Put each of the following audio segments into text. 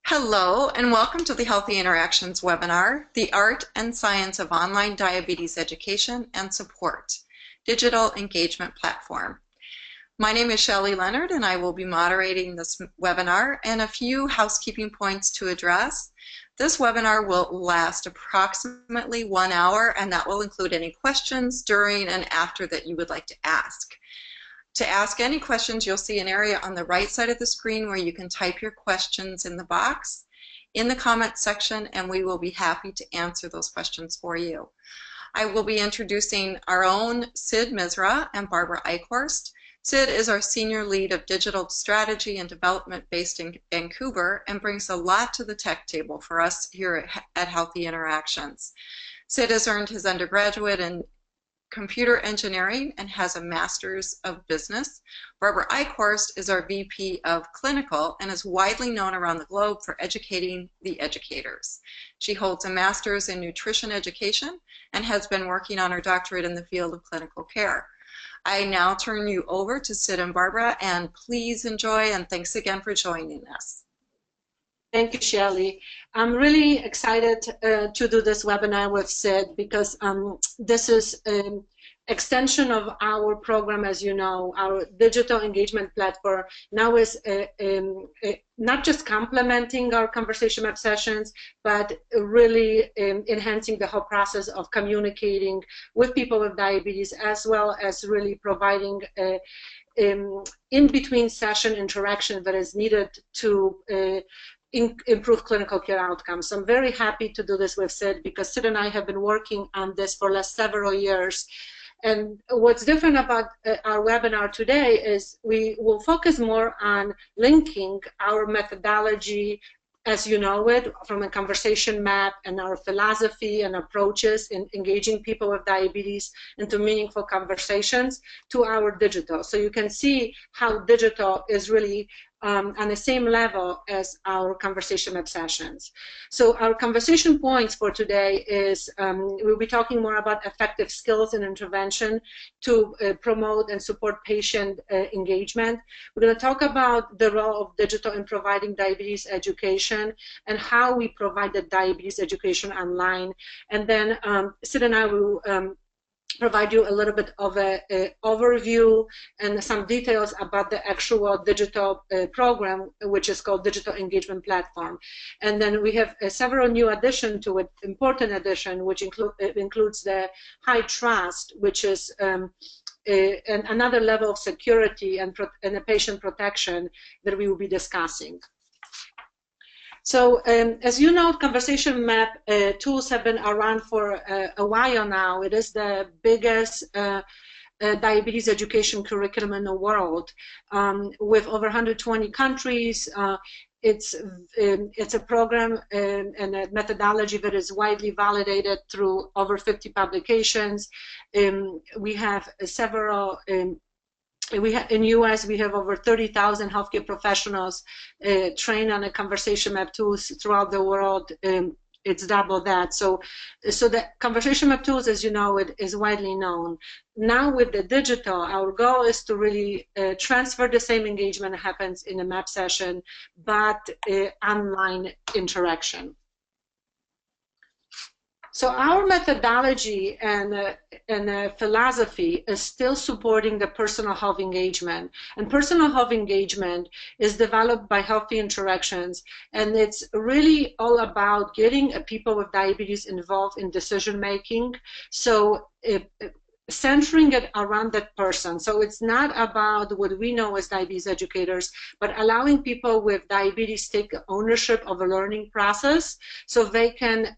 Hello, and welcome to the Healthy Interactions webinar, The Art and Science of Online Diabetes Education and Support, Digital Engagement Platform. My name is Shelley Leonard, and I will be moderating this webinar, and a few housekeeping points to address. This webinar will last approximately 1 hour, and that will include any questions during and after that you would like to ask. To ask any questions, you'll see an area on the right side of the screen where you can type your questions in the box in the comment section, and we will be happy to answer those questions for you. I will be introducing our own Sid Misra and Barbara Eichhorst. Sid is our Senior Lead of Digital Strategy and Development based in Vancouver and brings a lot to the tech table for us here at Healthy Interactions. Sid has earned his undergraduate in computer engineering and has a master's of business. Barbara Eichhorst is our VP of clinical and is widely known around the globe for educating the educators. She holds a master's in nutrition education and has been working on her doctorate in the field of clinical care. I now turn you over to Sid and Barbara, and please enjoy, and thanks again for joining us. Thank you, Shelley. I'm really excited to do this webinar with Sid because this is an extension of our program. As you know, our digital engagement platform now is not just complementing our conversation map sessions, but really enhancing the whole process of communicating with people with diabetes, as well as really providing in-between session interaction that is needed to improve clinical care outcomes. So I'm very happy to do this with Sid because Sid and I have been working on this for the last several years. And what's different about our webinar today is we will focus more on linking our methodology as you know it from a conversation map and our philosophy and approaches in engaging people with diabetes into meaningful conversations to our digital. So you can see how digital is really on the same level as our conversation map sessions. So our conversation points for today is we'll be talking more about effective skills and intervention to promote and support patient engagement. We're going to talk about the role of digital in providing diabetes education and how we provide the diabetes education online. And then Sid and I will provide you a little bit of an overview and some details about the actual digital program, which is called Digital Engagement Platform. And then we have several new additions to it, important addition, which includes the high trust, which is another level of security and a patient protection that we will be discussing. So as you know, conversation map tools have been around for a while now. It is the biggest diabetes education curriculum in the world with over 120 countries. It's a program and a methodology that is widely validated through over 50 publications. We have several in US, we have over 30,000 healthcare professionals trained on the conversation map tools throughout the world. It's double that. So the conversation map tools, as you know, it is widely known. Now with the digital, our goal is to really transfer the same engagement that happens in a map session, but online interaction. So our methodology and philosophy is still supporting the personal health engagement. And personal health engagement is developed by Healthy Interactions. And it's really all about getting people with diabetes involved in decision making. So centering it around that person. So it's not about what we know as diabetes educators, but allowing people with diabetes take ownership of a learning process so they can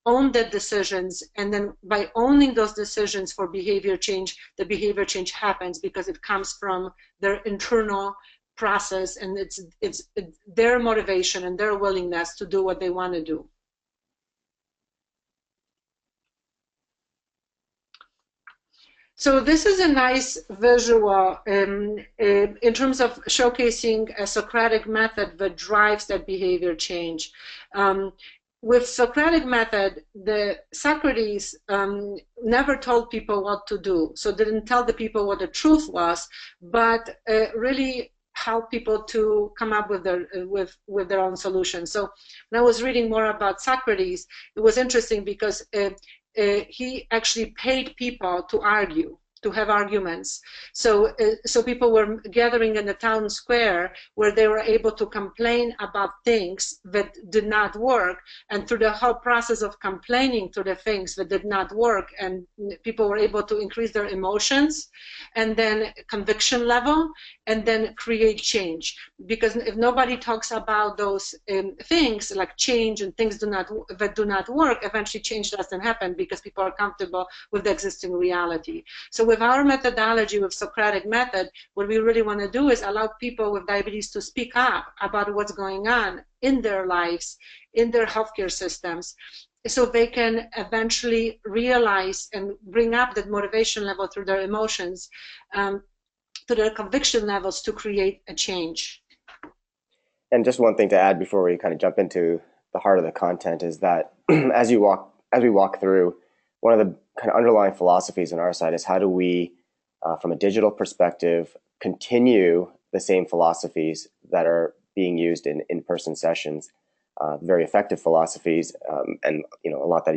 own the decisions, and then by owning those decisions for behavior change, the behavior change happens because it comes from their internal process, and it's their motivation and their willingness to do what they want to do. So this is a nice visual in terms of showcasing a Socratic method that drives that behavior change. With Socratic method, Socrates never told people what to do, so didn't tell the people what the truth was, but really help people to come up with their own solutions. So when I was reading more about Socrates, it was interesting because he actually paid people to argue, to have arguments. So people were gathering in the town square where they were able to complain about things that did not work, and through the whole process of complaining to the things that did not work, and people were able to increase their emotions and then conviction level and then create change. Because if nobody talks about those things like change and things that do not work, eventually change doesn't happen because people are comfortable with the existing reality. So with our methodology, with Socratic method, what we really want to do is allow people with diabetes to speak up about what's going on in their lives, in their healthcare systems, so they can eventually realize and bring up that motivation level through their emotions, to their conviction levels, to create a change. And just one thing to add before we kind of jump into the heart of the content is that as we walk through, one of the kind of underlying philosophies on our side is how do we, from a digital perspective, continue the same philosophies that are being used in in-person sessions, very effective philosophies, and a lot of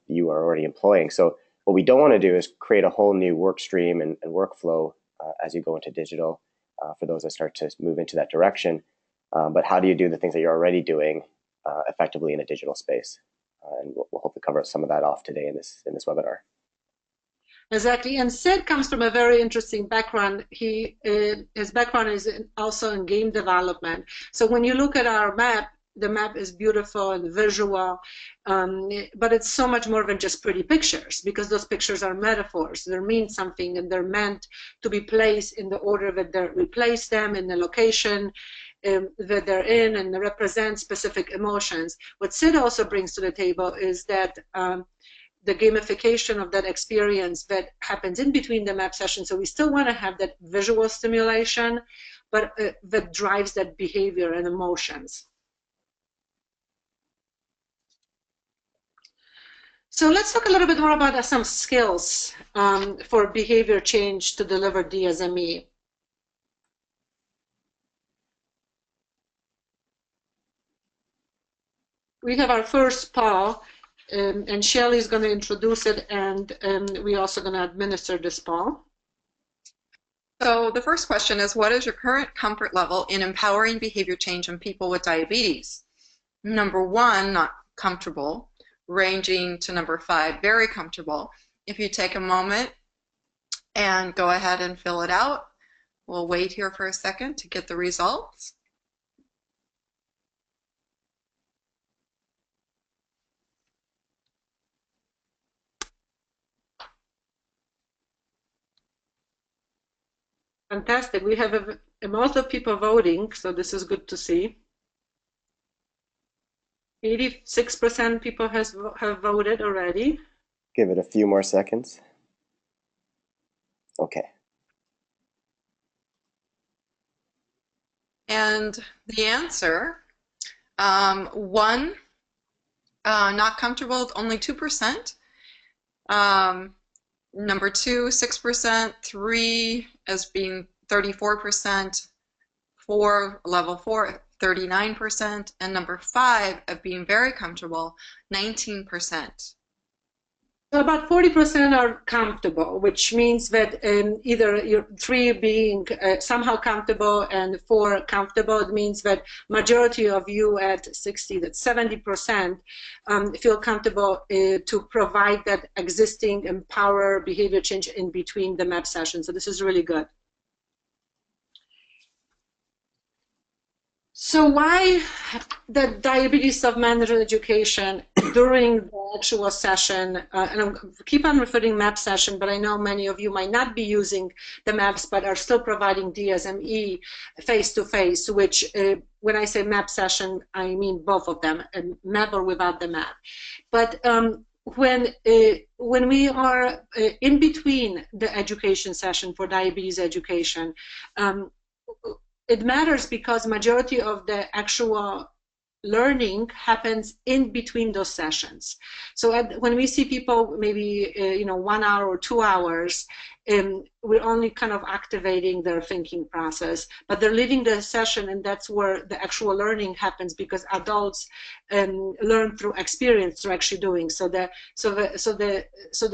you are already employing. So what we don't want to do is create a whole new work stream and workflow as you go into digital for those that start to move into that direction. But how do you do the things that you're already doing effectively in a digital space? And we'll hopefully cover some of that off today in this webinar. Exactly, and Sid comes from a very interesting background. His background is also in game development. So when you look at our map, the map is beautiful and visual, but it's so much more than just pretty pictures, because those pictures are metaphors. They mean something, and they're meant to be placed in the order that we place them, in the location that they're in, and they represent specific emotions. What Sid also brings to the table is that the gamification of that experience that happens in between the map sessions. So we still want to have that visual stimulation, but that drives that behavior and emotions. So let's talk a little bit more about some skills for behavior change to deliver DSME. We have our first poll, and Shelley is going to introduce it, and we're also going to administer this poll. So the first question is, what is your current comfort level in empowering behavior change in people with diabetes? Number 1, not comfortable, ranging to number 5, very comfortable. If you take a moment and go ahead and fill it out, we'll wait here for a second to get the results. Fantastic. We have a lot of people voting, so this is good to see. 86% people have voted already. Give it a few more seconds. Okay. And the answer, 1, not comfortable, only 2%. Number 2, 6%, 3 as being 34%, 4, level 4, 39%, and number 5 of being very comfortable, 19%. So about 40% are comfortable, which means that either you're 3 being somehow comfortable and 4 comfortable. It means that majority of you at 60, that 70% feel comfortable to provide that existing empower behavior change in between the MAP sessions. So this is really good. So why the diabetes self-management education during the actual session, and I keep on referring MAP session, but I know many of you might not be using the MAPs, but are still providing DSME face-to-face, which when I say MAP session, I mean both of them, MAP or without the MAP. But when we are in between the education session for diabetes education, it matters because majority of the actual learning happens in between those sessions. So when we see people maybe 1 hour or 2 hours, we're only kind of activating their thinking process, but they're leaving the session, and that's where the actual learning happens, because adults learn through experience, through actually doing. So the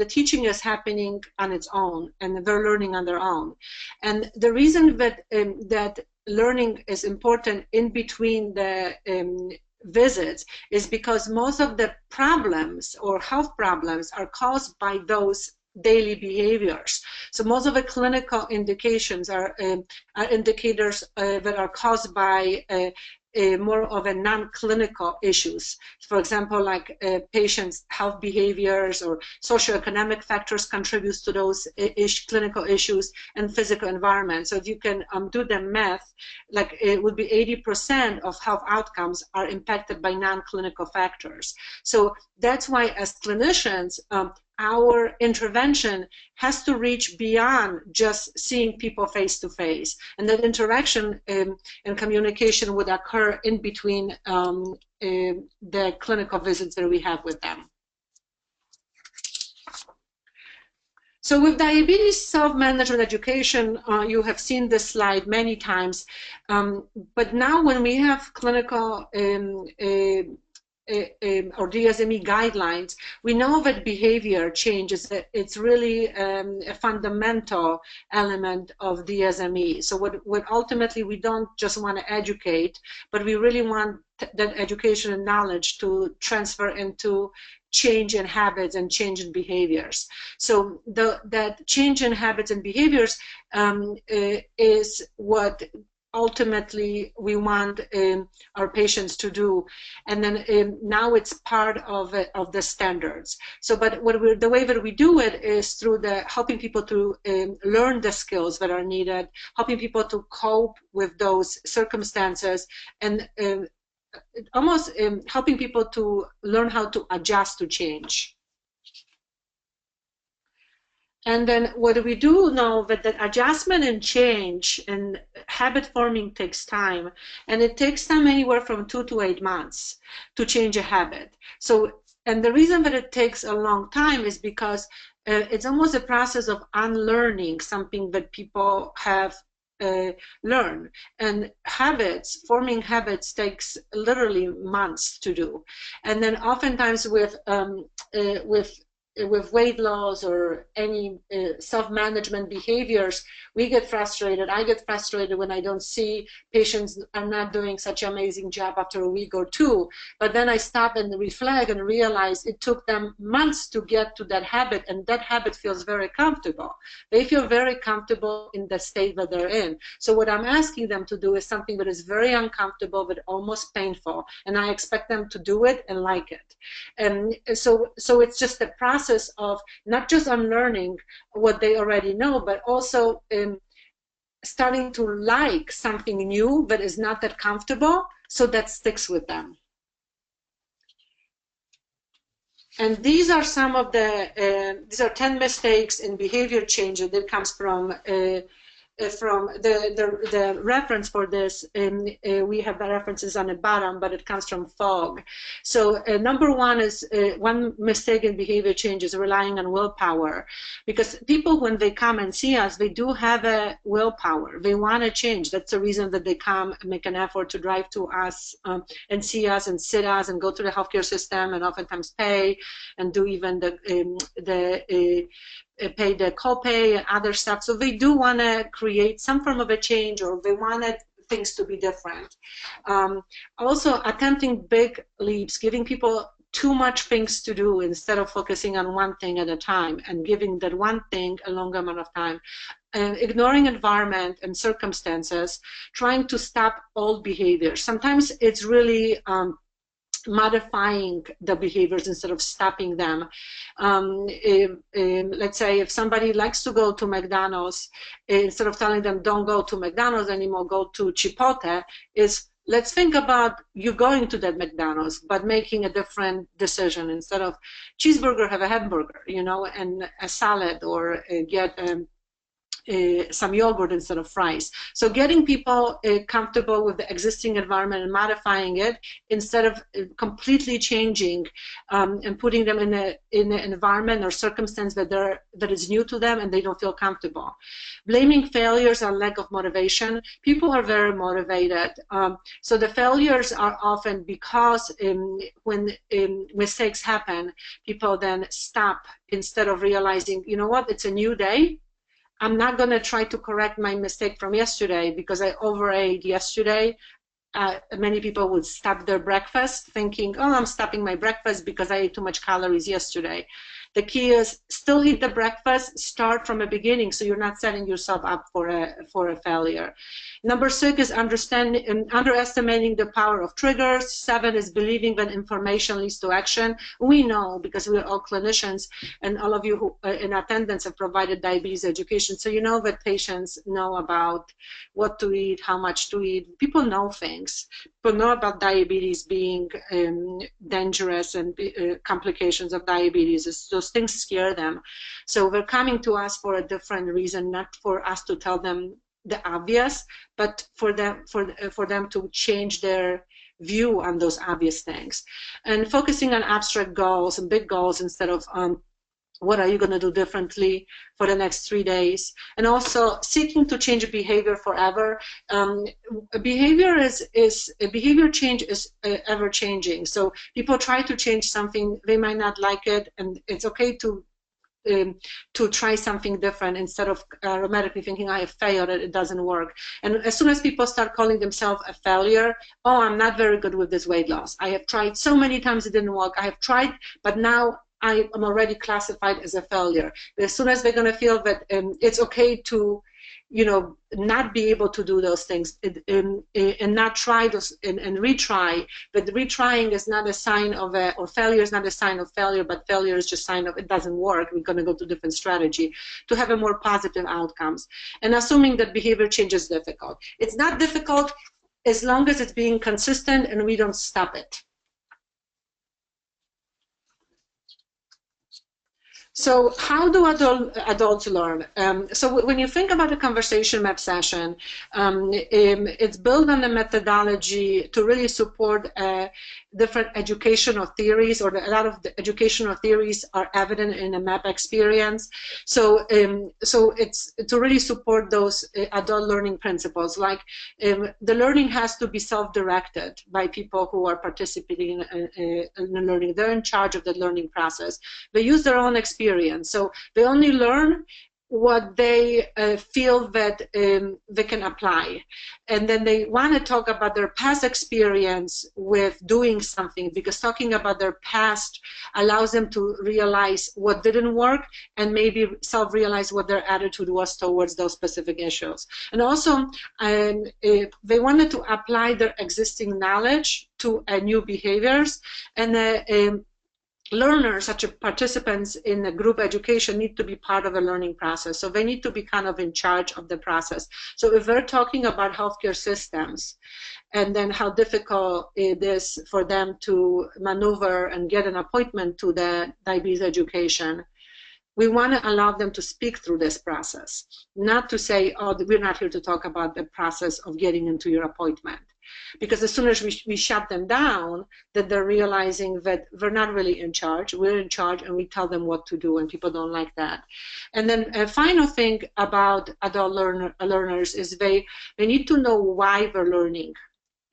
teaching is happening on its own, and they're learning on their own. And the reason that learning is important in between the visits is because most of the problems or health problems are caused by those daily behaviors. So most of the clinical indications are indicators that are caused by more of a non-clinical issues. For example, like patients' health behaviors or socioeconomic factors contributes to those clinical issues, and physical environment. So if you can do the math, like it would be 80% of health outcomes are impacted by non-clinical factors. So that's why as clinicians, our intervention has to reach beyond just seeing people face to face, and that interaction and communication would occur in between the clinical visits that we have with them. So with diabetes self-management education, you have seen this slide many times, but now when we have clinical or DSME guidelines, we know that behavior change it's really a fundamental element of DSME. So what ultimately we don't just want to educate, but we really want that education and knowledge to transfer into change in habits and change in behaviors. So that change in habits and behaviors is what ultimately we want our patients to do, and then now it's part of the standards. So, but the way that we do it is through helping people to learn the skills that are needed, helping people to cope with those circumstances, and almost helping people to learn how to adjust to change. And then what we do know that adjustment and change and habit forming takes time, and it takes time anywhere from 2 to 8 months to change a habit. So, and the reason that it takes a long time is because it's almost a process of unlearning something that people have learned. And forming habits takes literally months to do. And then oftentimes with weight loss or any self-management behaviors, we get frustrated. I get frustrated when I don't see patients are not doing such an amazing job after a week or two. But then I stop and reflect and realize it took them months to get to that habit, and that habit feels very comfortable. They feel very comfortable in the state that they're in. So what I'm asking them to do is something that is very uncomfortable but almost painful, and I expect them to do it and like it. And so it's just a process of not just unlearning what they already know, but also starting to like something new that is not that comfortable, so that sticks with them. And these are some of these are 10 mistakes in behavior change that comes from the reference for this. We have the references on the bottom, but it comes from FOG. So number one is one mistake in behavior change is relying on willpower, because people, when they come and see us, they do have a willpower. They want to change. That's the reason that they come and make an effort to drive to us and see us and sit us and go to the healthcare system and oftentimes pay and do even pay the copay and other stuff. So they do want to create some form of a change, or they wanted things to be different. Also, attempting big leaps, giving people too much things to do instead of focusing on one thing at a time and giving that one thing a long amount of time. Ignoring environment and circumstances, trying to stop old behaviors. Sometimes it's really modifying the behaviors instead of stopping them. Let's say if somebody likes to go to McDonald's, instead of telling them don't go to McDonald's anymore, go to Chipotle, is let's think about you going to that McDonald's, but making a different decision. Instead of cheeseburger, have a hamburger, and a salad, or get some yogurt instead of fries. So getting people comfortable with the existing environment and modifying it instead of completely changing and putting them in an environment or circumstance that is new to them and they don't feel comfortable. Blaming failures on lack of motivation. People are very motivated. So the failures are often because when mistakes happen, people then stop instead of realizing, you know what, it's a new day. I'm not going to try to correct my mistake from yesterday because I overate yesterday. Many people would stop their breakfast thinking, oh, I'm stopping my breakfast because I ate too much calories yesterday. The key is still eat the breakfast, start from the beginning so you're not setting yourself up for a failure. Number 6 is underestimating the power of triggers. 7 is believing that information leads to action. We know, because we're all clinicians and all of you who in attendance have provided diabetes education, so you know that patients know about what to eat, how much to eat. People know things. People know about diabetes being dangerous and complications of diabetes. Those things scare them. So they're coming to us for a different reason, not for us to tell them the obvious, but for them to change their view on those obvious things. And focusing on abstract goals and big goals instead of what are you going to do differently for the next 3 days, and also seeking to change behavior forever. Behavior change is ever changing. So people try to change something, they might not like it, and it's okay to try something different instead of automatically thinking I have failed, it doesn't work. And as soon as people start calling themselves a failure, oh, I'm not very good with this weight loss. I have tried so many times, it didn't work. I have tried, but now I am already classified as a failure. As soon as they're going to feel that it's okay to, not be able to do those things and not try those and retry, but retrying is not a sign of or failure is not a sign of failure, but failure is just a sign of it doesn't work. We're going to go to different strategy to have a more positive outcomes. And assuming that behavior change is difficult. It's not difficult as long as it's being consistent and we don't stop it. So how do adults learn? So when you think about a conversation map session, it's built on a methodology to really support different educational theories, or a lot of the educational theories are evident in a map experience. So it's to really support those adult learning principles, like the learning has to be self-directed by people who are participating in the learning. They're in charge of the learning process. They use their own experience. So they only learn what they feel that they can apply. And then they want to talk about their past experience with doing something, because talking about their past allows them to realize what didn't work and maybe self-realize what their attitude was towards those specific issues. And also, they wanted to apply their existing knowledge to new behaviors, and learners, such as participants in a group education, need to be part of a learning process. So they need to be kind of in charge of the process. So if we're talking about healthcare systems and then how difficult it is for them to maneuver and get an appointment to the diabetes education, we want to allow them to speak through this process, not to say, oh, we're not here to talk about the process of getting into your appointment. Because as soon as we shut them down, that they're realizing that we're not really in charge. We're in charge, and we tell them what to do, and people don't like that. And then a final thing about adult learners is they need to know why they're learning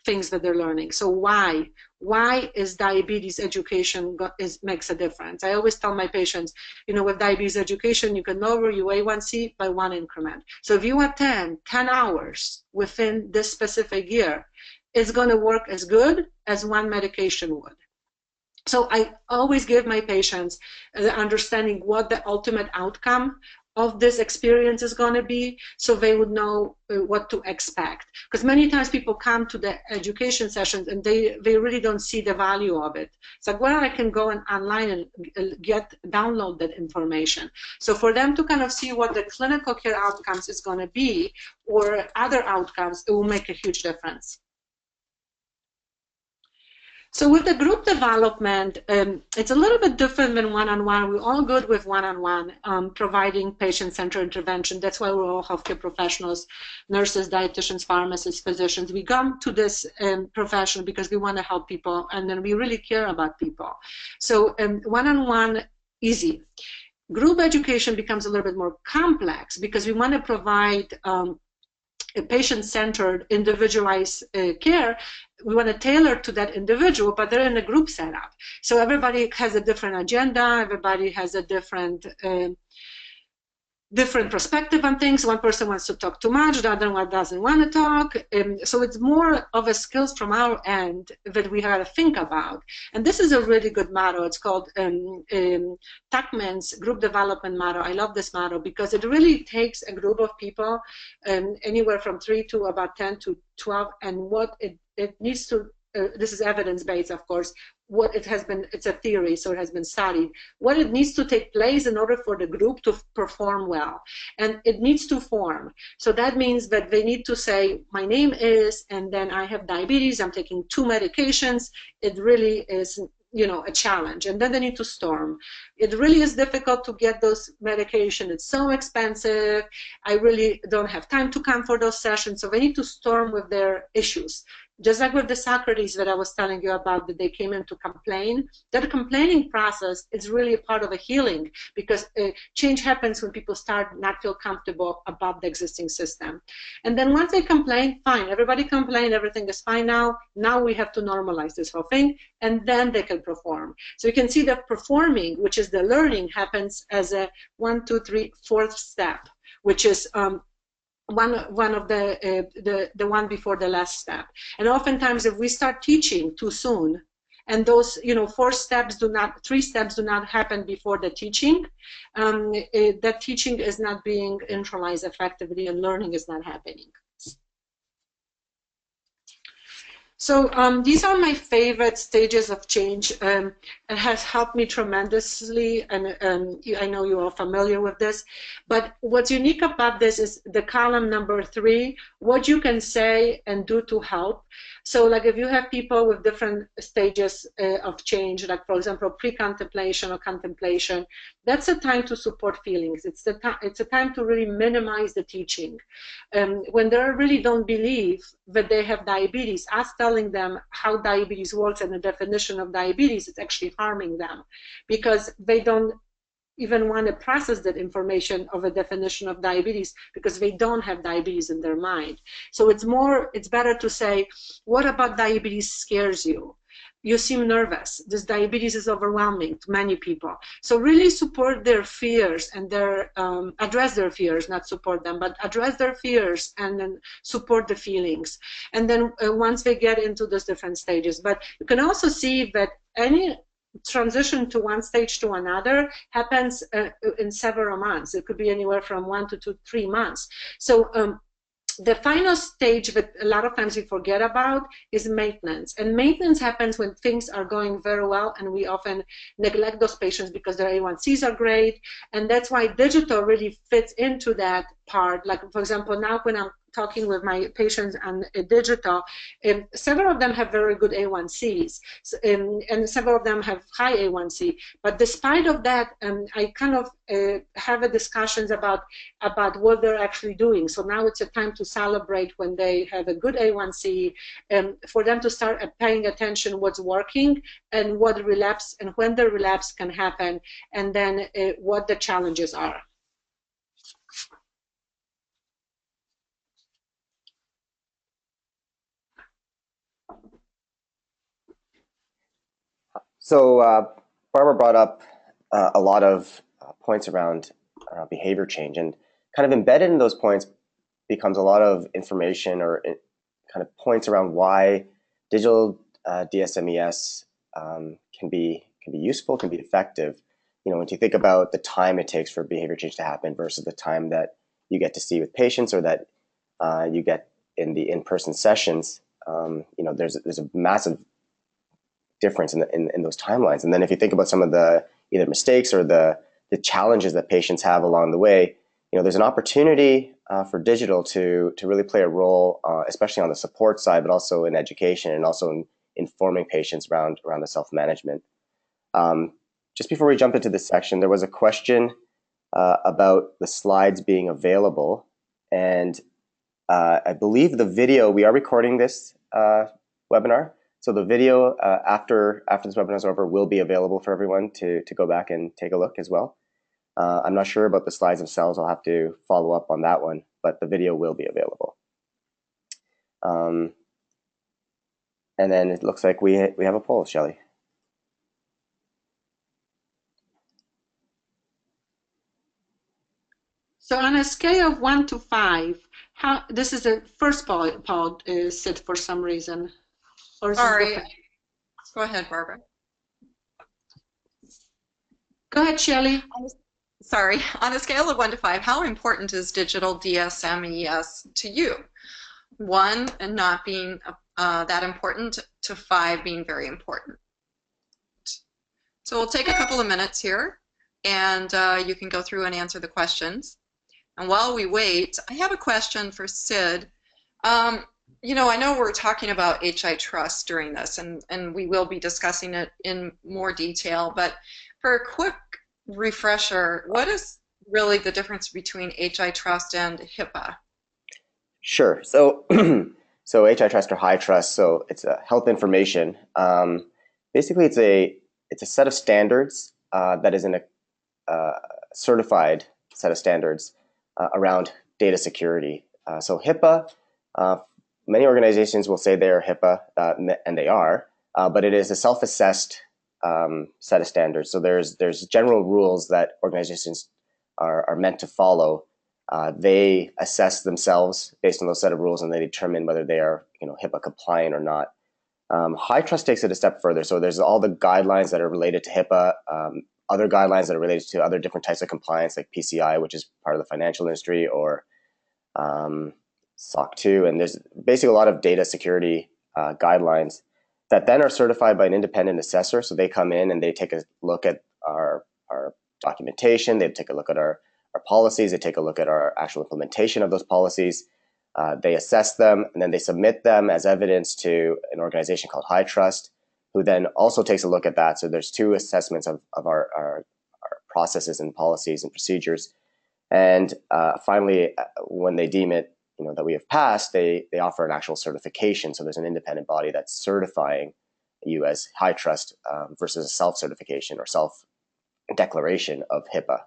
things that they're learning. So why is diabetes education makes a difference? I always tell my patients, with diabetes education, you can lower your A1C by 1 increment. So if you attend 10 hours within this specific year, it's going to work as good as one medication would. So I always give my patients the understanding what the ultimate outcome of this experience is going to be, so they would know what to expect. Because many times people come to the education sessions and they really don't see the value of it. It's like, well, I can go online and download that information. So for them to kind of see what the clinical care outcomes is going to be, or other outcomes, it will make a huge difference. So with the group development, it's a little bit different than one-on-one. We're all good with one-on-one, providing patient-centered intervention. That's why we're all healthcare professionals, nurses, dietitians, pharmacists, physicians. We come to this profession because we want to help people, and then we really care about people. So one-on-one, easy. Group education becomes a little bit more complex because we want to provide a patient-centered, individualized care. We want to tailor to that individual, but they're in a group setup. So everybody has a different agenda, everybody has a different perspective on things. One person wants to talk too much, the other one doesn't want to talk. So it's more of a skills from our end that we have to think about. And this is a really good motto. It's called Tuckman's group development motto. I love this motto because it really takes a group of people, anywhere from 3 to about 10 to 12, and what it needs to, this is evidence-based, of course, what it has been, it's a theory, so it has been studied, what it needs to take place in order for the group to perform well. And it needs to form. So that means that they need to say, my name is, and then I have diabetes, I'm taking 2 medications. It really is, you know, a challenge. And then they need to storm. It really is difficult to get those medications. It's so expensive. I really don't have time to come for those sessions. So they need to storm with their issues. Just like with the Socrates that I was telling you about, that they came in to complain, that complaining process is really a part of a healing, because change happens when people start not feel comfortable about the existing system. And then once they complain, fine, everybody complained, everything is fine now. Now we have to normalize this whole thing, and then they can perform. So you can see that performing, which is the learning, happens as a 1, 2, 3, 4th step, which is one of the one before the last step. And oftentimes, if we start teaching too soon, and those 3 steps do not happen before the teaching, that teaching is not being internalized effectively, and learning is not happening. So these are my favorite stages of change. It has helped me tremendously, and I know you're all familiar with this. But what's unique about this is the column number 3, what you can say and do to help. So like if you have people with different stages of change, like for example, pre-contemplation or contemplation, that's a time to support feelings. It's a time to really minimize the teaching. When they really don't believe that they have diabetes, us telling them how diabetes works and the definition of diabetes is actually harming them, because they don't even want to process that information of a definition of diabetes, because they don't have diabetes in their mind. So it's better to say, what about diabetes scares you? You seem nervous. This diabetes is overwhelming to many people. So really support their fears and address their fears, not support them, but address their fears and then support the feelings. And then once they get into those different stages. But you can also see that any transition to one stage to another happens in several months. It could be anywhere from 1 to 2, 3 months. So the final stage that a lot of times we forget about is maintenance. And maintenance happens when things are going very well, and we often neglect those patients because their A1Cs are great. And that's why digital really fits into that part. Like, for example, now when I'm talking with my patients on digital, several of them have very good A1Cs, and several of them have high A1C. But despite of that, I kind of have a discussions about what they're actually doing. So now it's a time to celebrate when they have a good A1C, for them to start paying attention what's working and what relapse and when the relapse can happen, and then what the challenges are. So Barbara brought up a lot of points around behavior change, and kind of embedded in those points becomes a lot of information or kind of points around why digital DSMES can be useful, can be effective. When you think about the time it takes for behavior change to happen versus the time that you get to see with patients or that you get in the in-person sessions, there's a massive difference in those timelines. And then if you think about some of the either mistakes or the challenges that patients have along the way, there's an opportunity for digital to really play a role, especially on the support side, but also in education and also informing patients around the self-management. Just before we jump into this section, there was a question about the slides being available, and I believe the video, we are recording this webinar, so the video after this webinar is over will be available for everyone to go back and take a look as well. I'm not sure about the slides themselves. I'll have to follow up on that one, but the video will be available. And then it looks like we have a poll, Shelley. So on a scale of 1 to 5, how, this is the first poll, Sid, for some reason. Or Sorry. Go ahead, Barbara. Go ahead, Shelley. Sorry. On a scale of 1 to 5, how important is digital DSMES to you? 1 and not being that important, to 5 being very important. So we'll take a couple of minutes here, and you can go through and answer the questions. And while we wait, I have a question for Sid. You know, I know we're talking about HI Trust during this, and we will be discussing it in more detail, but for a quick refresher, what is really the difference between HI Trust and HIPAA? Sure. So, so HI Trust or High Trust, so it's a health information. Basically, it's a set of standards that is in a certified set of standards around data security. So HIPAA, many organizations will say they are HIPAA, and they are, but it is a self-assessed set of standards. So there's general rules that organizations are meant to follow. They assess themselves based on those set of rules, and they determine whether they are, HIPAA compliant or not. High Trust takes it a step further. So there's all the guidelines that are related to HIPAA, other guidelines that are related to other different types of compliance, like PCI, which is part of the financial industry, or SOC 2. And there's basically a lot of data security guidelines that then are certified by an independent assessor. So they come in and they take a look at our documentation, they take a look at our policies, they take a look at our actual implementation of those policies, they assess them, and then they submit them as evidence to an organization called High Trust, who then also takes a look at that. So there's 2 assessments of our processes and policies and procedures. And finally, when they deem it, that we have passed, they offer an actual certification. So there's an independent body that's certifying you as High Trust versus a self-certification or self-declaration of HIPAA.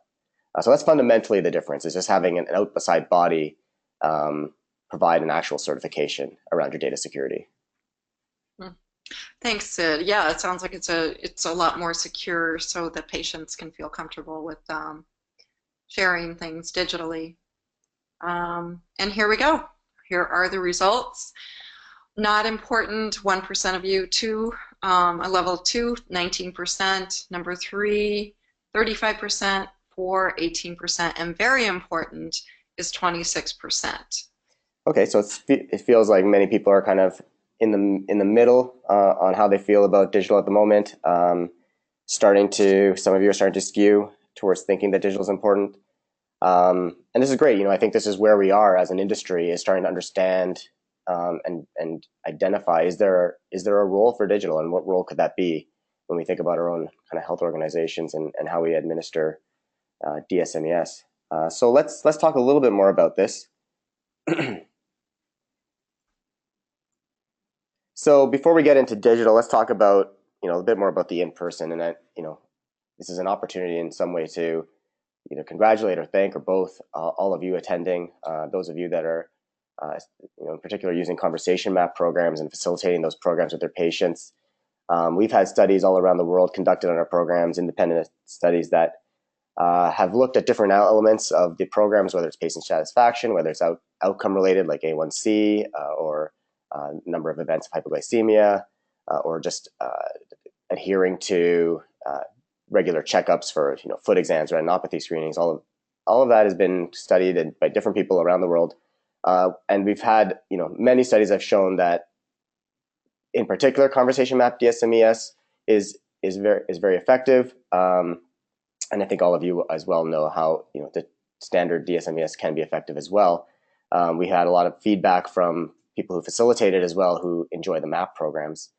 So that's fundamentally the difference, is just having an outside body provide an actual certification around your data security. Thanks, Sid. Yeah, it sounds like it's a lot more secure, so that patients can feel comfortable with sharing things digitally. And here we go. Here are the results. Not important, 1% of you. 2, a level 2, 19%. Number 3, 35%. 4, 18%. And very important is 26%. Okay, so it feels like many people are kind of in the middle on how they feel about digital at the moment. Some of you are starting to skew towards thinking that digital is important. And this is great. I think this is where we are as an industry, is starting to understand and identify, is there a role for digital, and what role could that be when we think about our own kind of health organizations and how we administer DSMES. So let's talk a little bit more about this. So before we get into digital, let's talk about a bit more about the in-person, and that this is an opportunity in some way to either congratulate or thank, or both, all of you attending, those of you that are in particular using conversation map programs and facilitating those programs with their patients. We've had studies all around the world conducted on our programs, independent studies that have looked at different elements of the programs, whether it's patient satisfaction, whether it's outcome related like A1C, or number of events of hypoglycemia, or just adhering to regular checkups for foot exams, retinopathy screenings. All of that has been studied by different people around the world, and we've had many studies have shown that, in particular, conversation map DSMES is very effective. And I think all of you as well know how the standard DSMES can be effective as well. We had a lot of feedback from people who facilitated as well, who enjoy the MAP programs.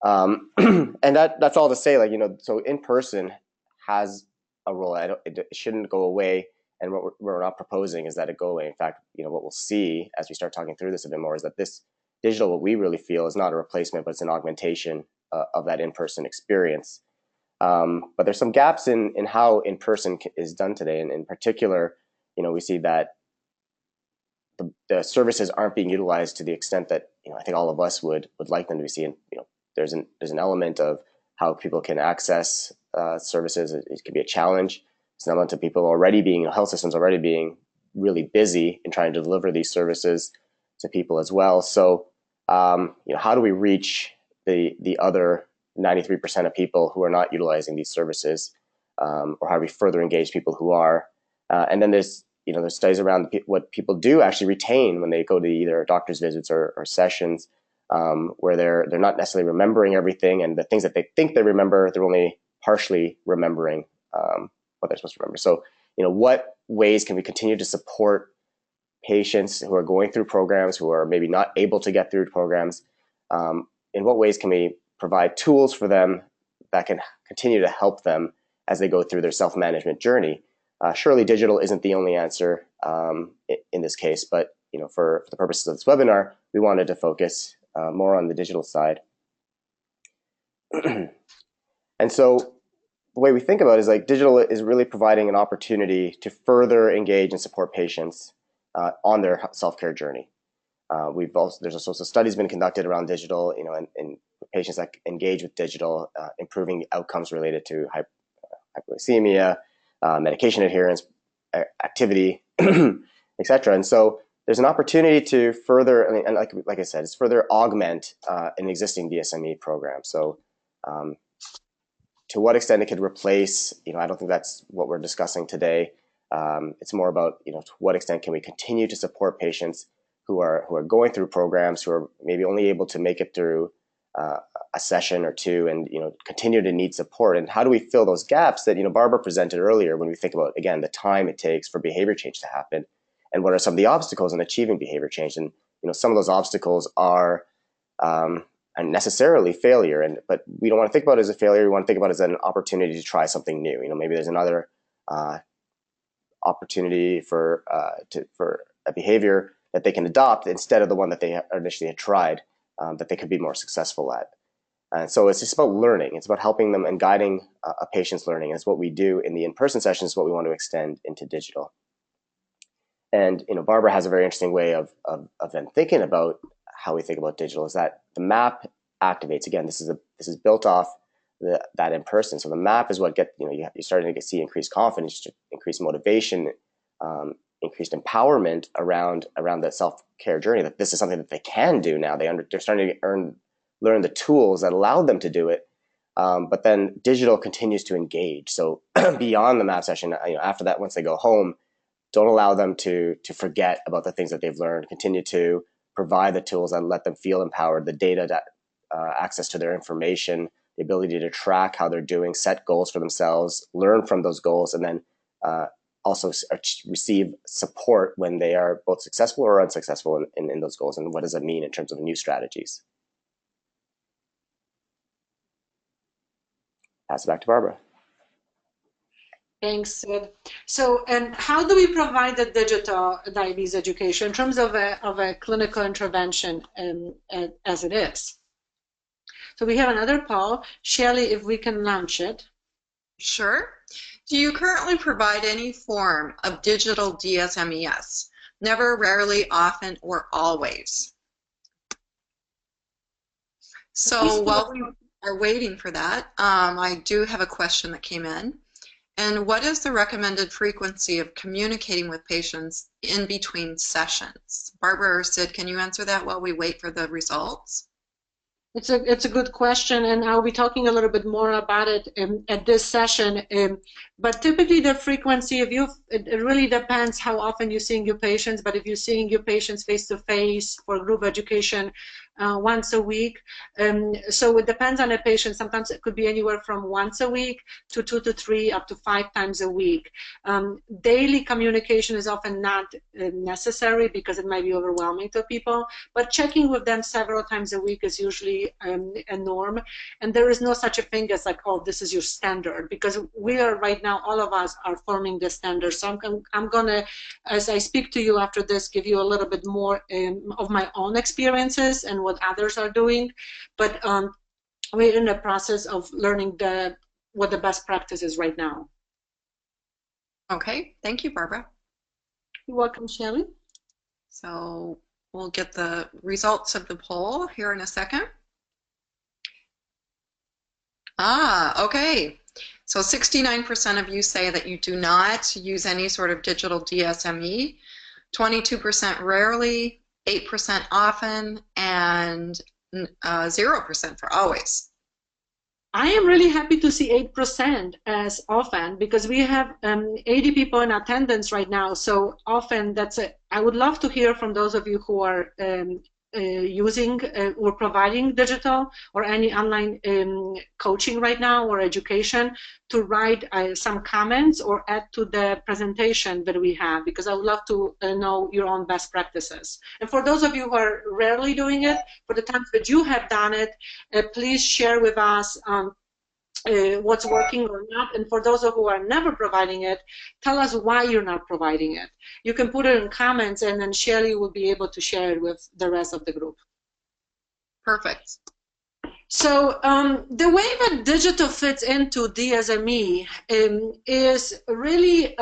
And that's all to say, like, so in person has a role. It shouldn't go away. And what we're not proposing is that it go away. In fact, what we'll see as we start talking through this a bit more is that this digital, what we really feel, is not a replacement, but it's an augmentation of that in-person experience. But there's some gaps in how in-person is done today. And in particular, we see that the services aren't being utilized to the extent that I think all of us would like them to be seen. There's an element of how people can access services. It can be a challenge. There's an element of people health systems already being really busy in trying to deliver these services to people as well. So, how do we reach the other 93% of people who are not utilizing these services, or how do we further engage people who are? And then there's studies around what people do actually retain when they go to either doctor's visits or sessions, where they're not necessarily remembering everything, and the things that they think they remember, they're only partially remembering what they're supposed to remember. So, what ways can we continue to support patients who are going through programs, who are maybe not able to get through programs? In what ways can we provide tools for them that can continue to help them as they go through their self-management journey? Surely digital isn't the only answer in this case, but for the purposes of this webinar, we wanted to focus more on the digital side. And so the way we think about it is, like, digital is really providing an opportunity to further engage and support patients on their self-care journey. There's also studies been conducted around digital, and patients that engage with digital, improving outcomes related to hypoglycemia, medication adherence, activity, etc. And so there's an opportunity to further, and like I said, it's further augment an existing DSME program. So to what extent it could replace, I don't think that's what we're discussing today. It's more about, to what extent can we continue to support patients who are going through programs, who are maybe only able to make it through a session or two, and continue to need support. And how do we fill those gaps that Barbara presented earlier, when we think about, again, the time it takes for behavior change to happen, and what are some of the obstacles in achieving behavior change? And some of those obstacles are unnecessarily failure, but we don't want to think about it as a failure. We want to think about it as an opportunity to try something new. Maybe there's another opportunity for a behavior that they can adopt instead of the one that they initially had tried, that they could be more successful at. And so it's just about learning. It's about helping them and guiding a patient's learning. And it's what we do in the in-person sessions, what we want to extend into digital. And Barbara has a very interesting way of then thinking about how we think about digital, is that the map activates. Again, this is built off that in person. So the map is what you're starting to see increased confidence, increased motivation, increased empowerment around the self-care journey, that this is something that they can do now. They're starting to learn the tools that allow them to do it. But then digital continues to engage. So beyond the map session, after that, once they go home, don't allow them to forget about the things that they've learned. Continue to provide the tools that let them feel empowered, the data, access to their information, the ability to track how they're doing, set goals for themselves, learn from those goals, and then also receive support when they are both successful or unsuccessful in those goals. And what does that mean in terms of new strategies? Pass it back to Barbara. Thanks, Sid. So, and how do we provide the digital diabetes education in terms of a clinical intervention as it is? So we have another poll. Shelley, if we can launch it. Sure. Do you currently provide any form of digital DSMES? Never, rarely, often, or always? So while we are waiting for that, I do have a question that came in. And what is the recommended frequency of communicating with patients in between sessions? Barbara or Sid, can you answer that while we wait for the results? It's a good question, and I'll be talking a little bit more about it at this session. But typically, the frequency of it really depends how often you're seeing your patients. But if you're seeing your patients face to face for group education, once a week. So it depends on the patient. Sometimes it could be anywhere from once a week to 2 to 3 up to 5 times a week. Daily communication is often not necessary because it might be overwhelming to people, but checking with them several times a week is usually a norm. And there is no such a thing as like, oh, this is your standard, because we are right now, all of us are forming the standard. So I'm going to, as I speak to you after this, give you a little bit more of my own experiences and what others are doing. But we're in the process of learning what the best practice is right now. Okay, thank you, Barbara. You're welcome, Shelley. So we'll get the results of the poll here in a second. Okay. So 69% of you say that you do not use any sort of digital DSME, 22% rarely, 8% often, and 0% for always. I am really happy to see 8% as often, because we have 80 people in attendance right now. So often I would love to hear from those of you who are using or providing digital or any online coaching right now or education, to write some comments or add to the presentation that we have, because I would love to know your own best practices. And for those of you who are rarely doing it, for the times that you have done it, please share with us what's working or not. And for those who are never providing it, tell us why you're not providing it. You can put it in comments, and then Shelley will be able to share it with the rest of the group. Perfect. So the way that digital fits into DSME is really,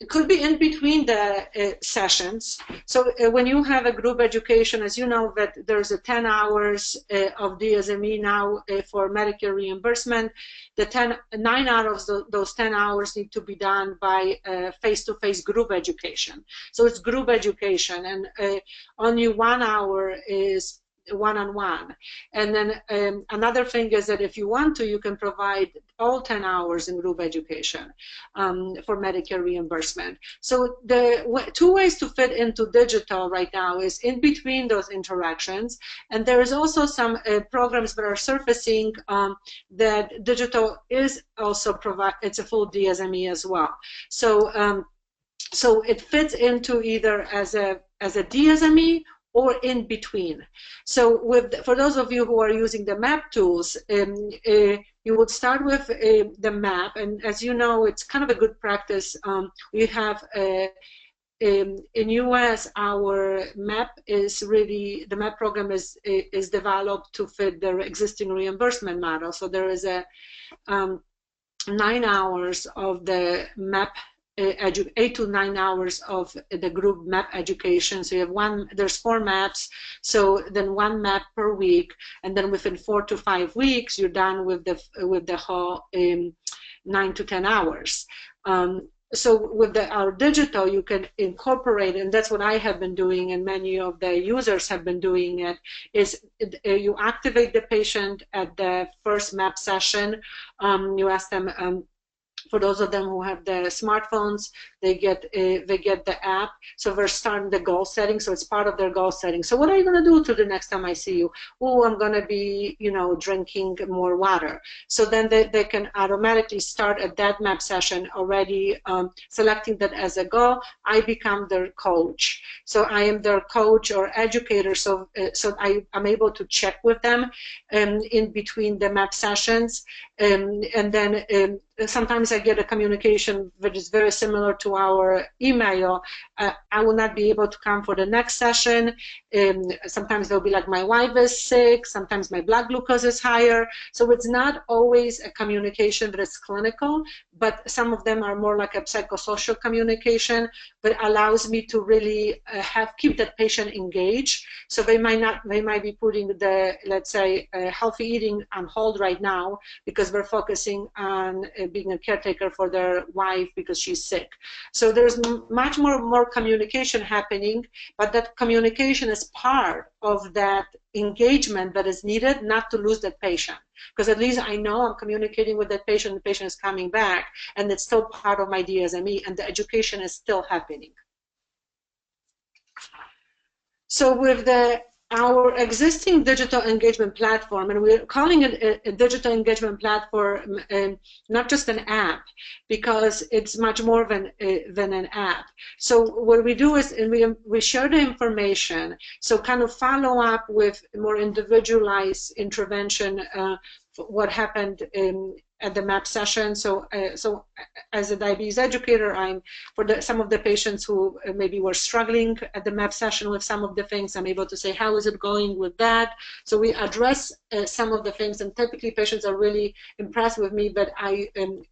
it could be in between the sessions. So when you have a group education, as you know, that there's 10 hours of DSME now for Medicare reimbursement. 9 out of those 10 hours need to be done by face-to-face group education. So it's group education, and only 1 hour is one-on-one. And then another thing is that if you want to, you can provide all 10 hours in group education for Medicare reimbursement. So the two ways to fit into digital right now is in between those interactions. And there is also some programs that are surfacing that digital is also it's a full DSME as well. So so it fits into either as a DSME or in between. So for those of you who are using the map tools, you would start with the map, and as you know, it's kind of a good practice. We have in US, our map is really, the map program is developed to fit the existing reimbursement model. So there is a 9 hours of the map 8 to 9 hours of the group map education. So you have there's 4 maps, so then 1 map per week, and then within 4 to 5 weeks, you're done with the whole 9 to 10 hours. So with our digital, you can incorporate, and that's what I have been doing, and many of the users have been doing it, is you activate the patient at the first map session. You ask them, for those of them who have the smartphones, they get the app. So they're starting the goal setting. So it's part of their goal setting. So what are you going to do to the next time I see you? Oh, I'm going to be, drinking more water. So then they can automatically start at that map session already selecting that as a goal. I become their coach. So I am their coach or educator. So I'm able to check with them in between the map sessions. And then sometimes I get a communication that is very similar to our email. I will not be able to come for the next session. Sometimes they'll be like, my wife is sick. Sometimes my blood glucose is higher. So it's not always a communication that is clinical, but some of them are more like a psychosocial communication that allows me to really keep that patient engaged. So they might be putting the, let's say, healthy eating on hold right now because we're focusing on being a caretaker for their wife because she's sick. So there's much more communication happening, but that communication is part of that engagement that is needed not to lose that patient. Because at least I know I'm communicating with that patient, the patient is coming back, and it's still part of my DSME, and the education is still happening. So with the our existing digital engagement platform, and we're calling it a digital engagement platform, not just an app, because it's much more than an app. So what we do is we share the information, so kind of follow up with more individualized intervention, what happened at the MAP session. So as a diabetes educator, I'm for some of the patients who maybe were struggling at the MAP session with some of the things, I'm able to say, how is it going with that? So we address some of the things, and typically patients are really impressed with me, but I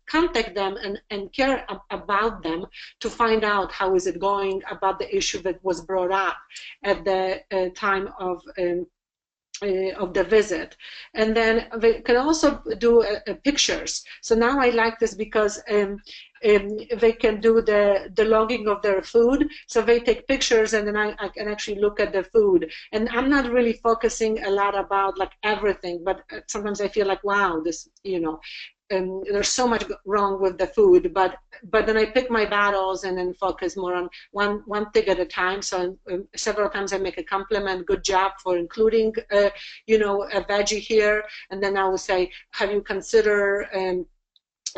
contact them and care about them to find out how is it going about the issue that was brought up at the time of the visit. And then we can also do pictures. So now I like this because they can do the logging of their food. So they take pictures, and then I can actually look at the food. And I'm not really focusing a lot about like everything, but sometimes I feel like, wow, this, you know, there's so much wrong with the food, but then I pick my battles and then focus more on one thing at a time. So several times I make a compliment, good job for including, you know, a veggie here, and then I will say, have you considered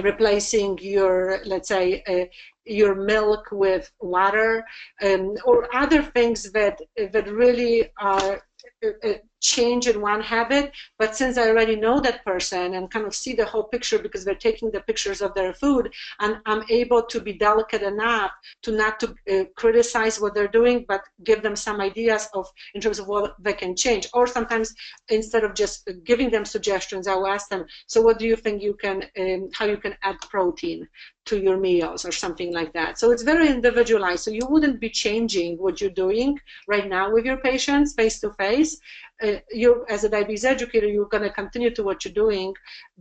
replacing your, let's say, your milk with water, or other things that really are change in one habit. But since I already know that person and kind of see the whole picture because they're taking the pictures of their food, and I'm able to be delicate enough to not to criticize what they're doing, but give them some ideas of in terms of what they can change. Or sometimes instead of just giving them suggestions, I will ask them, so what do you think you can, how you can add protein to your meals or something like that. So it's very individualized. So you wouldn't be changing what you're doing right now with your patients face to face. You, as a diabetes educator, you're going to continue to what you're doing,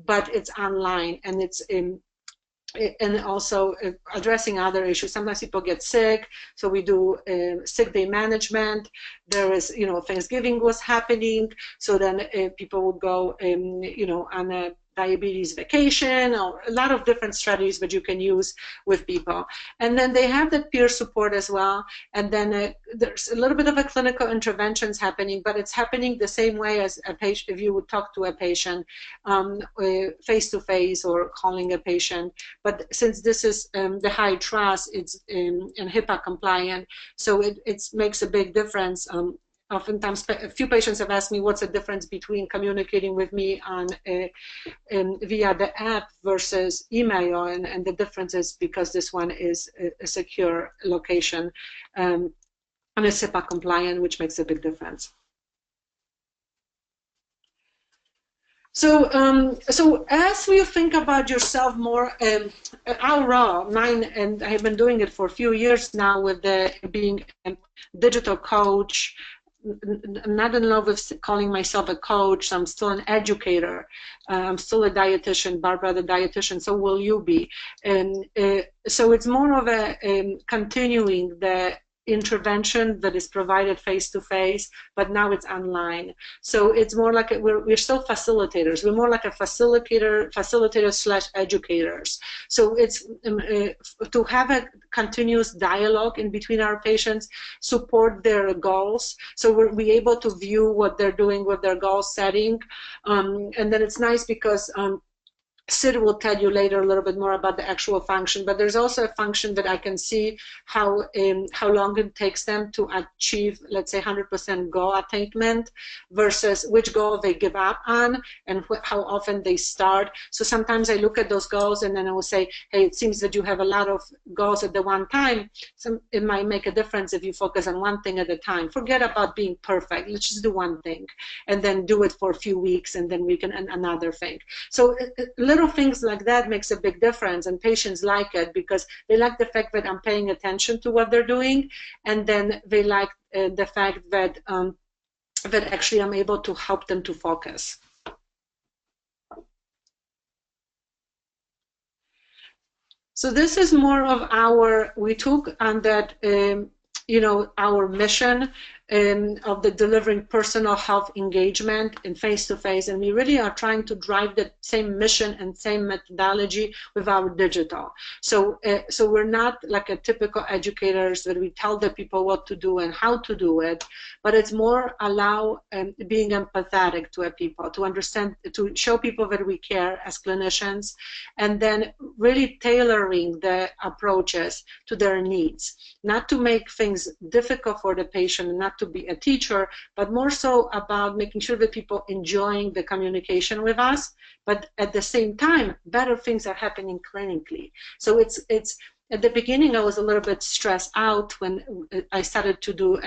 but it's online, and it's and also addressing other issues. Sometimes people get sick, so we do sick day management. There is, you know, Thanksgiving was happening, so then people would go, you know, on a diabetes vacation, or a lot of different strategies that you can use with people. And then they have that peer support as well. And then there's a little bit of a clinical interventions happening, but it's happening the same way as a patient, if you would talk to a patient face to face or calling a patient. But since this is the high trust, it's in HIPAA compliant, so it makes a big difference. Oftentimes, a few patients have asked me what's the difference between communicating with me on via the app versus email, and the difference is because this one is a secure location and is HIPAA compliant, which makes a big difference. So, so as you think about yourself more, our role, mine, and I have been doing it for a few years now with being a digital coach. I'm not in love with calling myself a coach. I'm still an educator. I'm still a dietitian, Barbara the dietitian, so will you be. And so it's more of a continuing the intervention that is provided face-to-face, but now it's online. So it's more like we're still facilitators. We're more like a facilitators slash educators. So it's to have a continuous dialogue in between our patients, support their goals. So we're able to view what they're doing with their goal setting. And then it's nice because Sid will tell you later a little bit more about the actual function, but there's also a function that I can see how long it takes them to achieve, let's say, 100% goal attainment versus which goal they give up on and how often they start. So sometimes I look at those goals and then I will say, hey, it seems that you have a lot of goals at the one time. So it might make a difference if you focus on one thing at a time. Forget about being perfect. Let's just do one thing and then do it for a few weeks and then we can another thing. So little things like that makes a big difference, and patients like it because they like the fact that I'm paying attention to what they're doing, and then they like the fact that that actually I'm able to help them to focus. So this is more of our, we took on that, you know, our mission of the delivering personal health engagement and face-to-face, and we really are trying to drive the same mission and same methodology with our digital. So we're not like a typical educators that we tell the people what to do and how to do it, but it's more allow being empathetic to a people, to understand, to show people that we care as clinicians, and then really tailoring the approaches to their needs, not to make things difficult for the patient, not to be a teacher, but more so about making sure that people enjoying the communication with us, but at the same time, better things are happening clinically. So it's at the beginning, I was a little bit stressed out when I started to do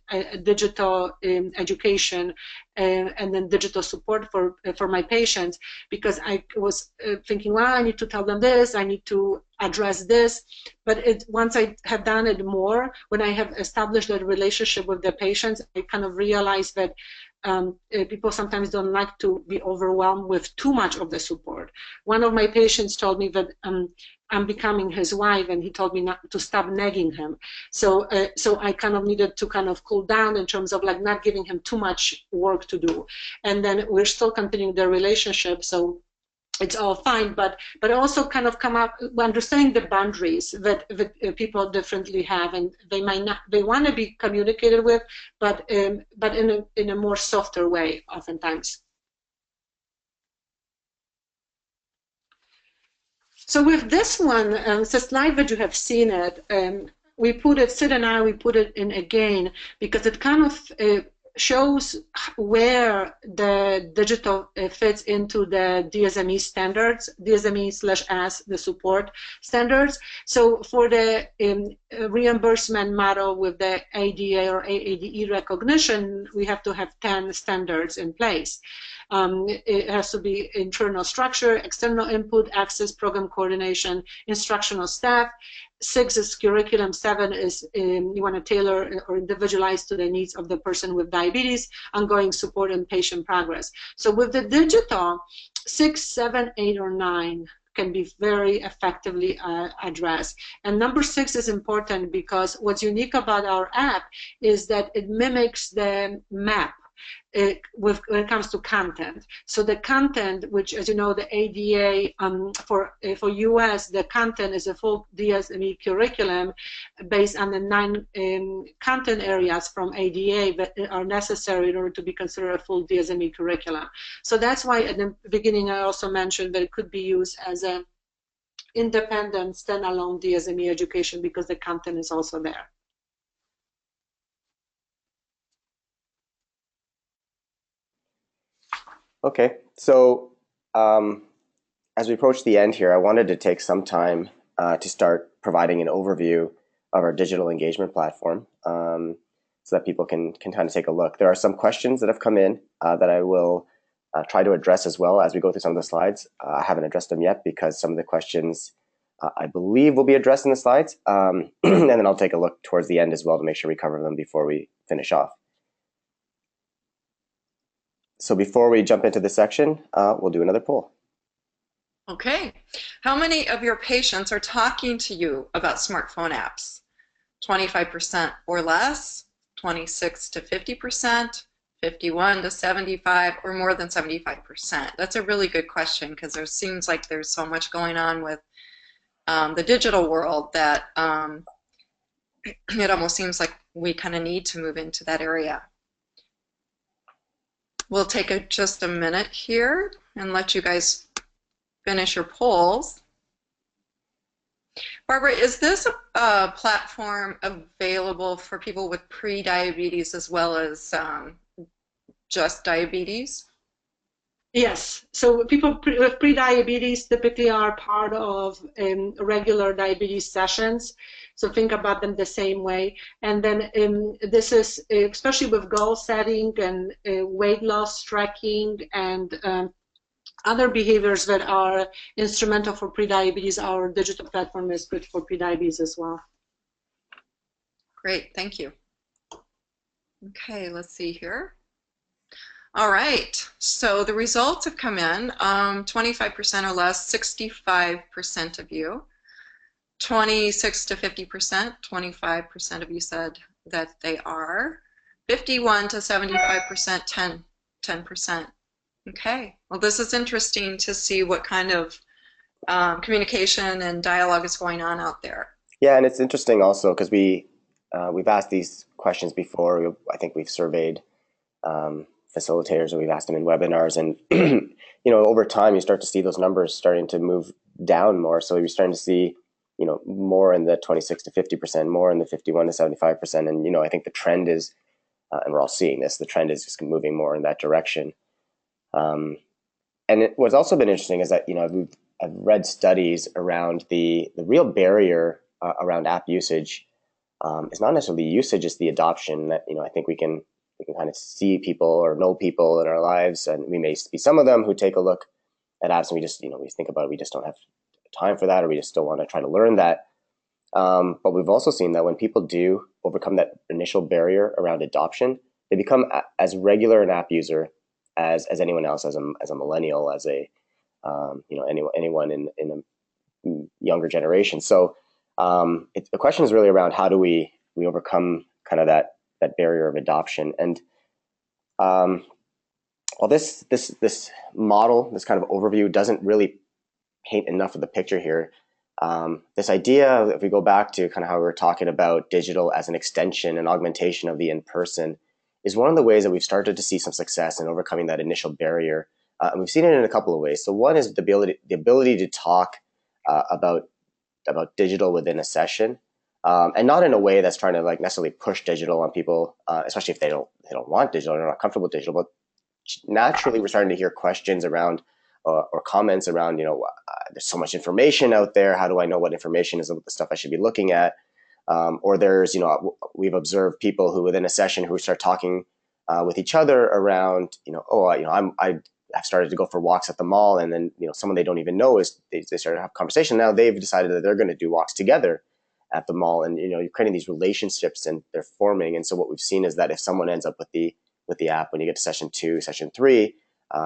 a digital education and then digital support for my patients, because I was thinking, well, I need to tell them this, I need to address this. But once I have done it more, when I have established that relationship with the patients, I kind of realized that people sometimes don't like to be overwhelmed with too much of the support. One of my patients told me that I'm becoming his wife, and he told me not to stop nagging him. So I kind of needed to kind of cool down in terms of like not giving him too much work to do. And then we're still continuing the relationship, so it's all fine, but also kind of come up understanding the boundaries that people differently have, and they might not, they want to be communicated with, but in a more softer way oftentimes. So with this one, it's a slide that you have seen it. We put it, Sid and I, we put it in again because it kind of shows where the digital fits into the DSME standards, DSME/S, the support standards. So for the reimbursement model with the ADA or AADE recognition, we have to have 10 standards in place. It has to be internal structure, external input, access, program coordination, instructional staff. 6 is curriculum. 7 is you want to tailor or individualize to the needs of the person with diabetes, ongoing support and patient progress. So with the digital, 6, 7, 8, or 9 can be very effectively addressed. And number 6 is important because what's unique about our app is that it mimics the map when it comes to content. So the content, which, as you know, the ADA for US, the content is a full DSME curriculum based on the 9 content areas from ADA that are necessary in order to be considered a full DSME curriculum. So that's why at the beginning I also mentioned that it could be used as an independent, standalone DSME education because the content is also there. Okay, so as we approach the end here, I wanted to take some time to start providing an overview of our digital engagement platform so that people can kind of take a look. There are some questions that have come in that I will try to address as well as we go through some of the slides. I haven't addressed them yet because some of the questions I believe will be addressed in the slides, and then I'll take a look towards the end as well to make sure we cover them before we finish off. So before we jump into this section, we'll do another poll. Okay. How many of your patients are talking to you about smartphone apps? 25% or less, 26 to 50%, 51 to 75, or more than 75%? That's a really good question because there seems like there's so much going on with the digital world that it almost seems like we kind of need to move into that area. We'll take just a minute here and let you guys finish your polls. Barbara, is this a platform available for people with pre-diabetes as well as just diabetes? Yes, so people with pre-diabetes typically are part of regular diabetes sessions. So think about them the same way. And then this is, especially with goal setting and weight loss tracking and other behaviors that are instrumental for pre-diabetes, our digital platform is good for pre-diabetes as well. Great, thank you. Okay, let's see here. All right, so the results have come in, 25% or less, 65% of you. 26 to 50%, 25% of you said that they are. 51 to 75%, 10%. Okay, well, this is interesting to see what kind of communication and dialogue is going on out there. Yeah, and it's interesting also because we've asked these questions before. I think we've surveyed facilitators, or we've asked them in webinars, and over time you start to see those numbers starting to move down more. So you're starting to see more in the 26 to 50%, more in the 51 to 75%, and I think the trend is, and we're all seeing this, the trend is just moving more in that direction. And what's also been interesting is that I've read studies around the real barrier around app usage. It's not necessarily usage, it's the adoption. That I think we can kind of see people or know people in our lives, and we may be some of them who take a look at apps and we just we think about it, we just don't have time for that, or we just still want to try to learn that. But we've also seen that when people do overcome that initial barrier around adoption, they become as regular an app user as anyone else, as a millennial, as a anyone in a younger generation. So the question is really around how do we overcome kind of that barrier of adoption. And well, this model, this kind of overview, doesn't really paint enough of the picture here. This idea, if we go back to kind of how we were talking about digital as an extension and augmentation of the in-person, is one of the ways that we've started to see some success in overcoming that initial barrier. And we've seen it in a couple of ways. So one is the ability to talk about digital within a session, and not in a way that's trying to necessarily push digital on people, especially if they don't want digital, they're not comfortable with digital. But naturally, we're starting to hear questions around or comments around, there's so much information out there. How do I know what information is the stuff I should be looking at? Or there's, we've observed people who within a session who start talking with each other around, I've started to go for walks at the mall, and then someone they don't even know is they start to have a conversation. Now they've decided that they're going to do walks together at the mall, and you're creating these relationships and they're forming. And so what we've seen is that if someone ends up with the app, when you get to session 2, session 3,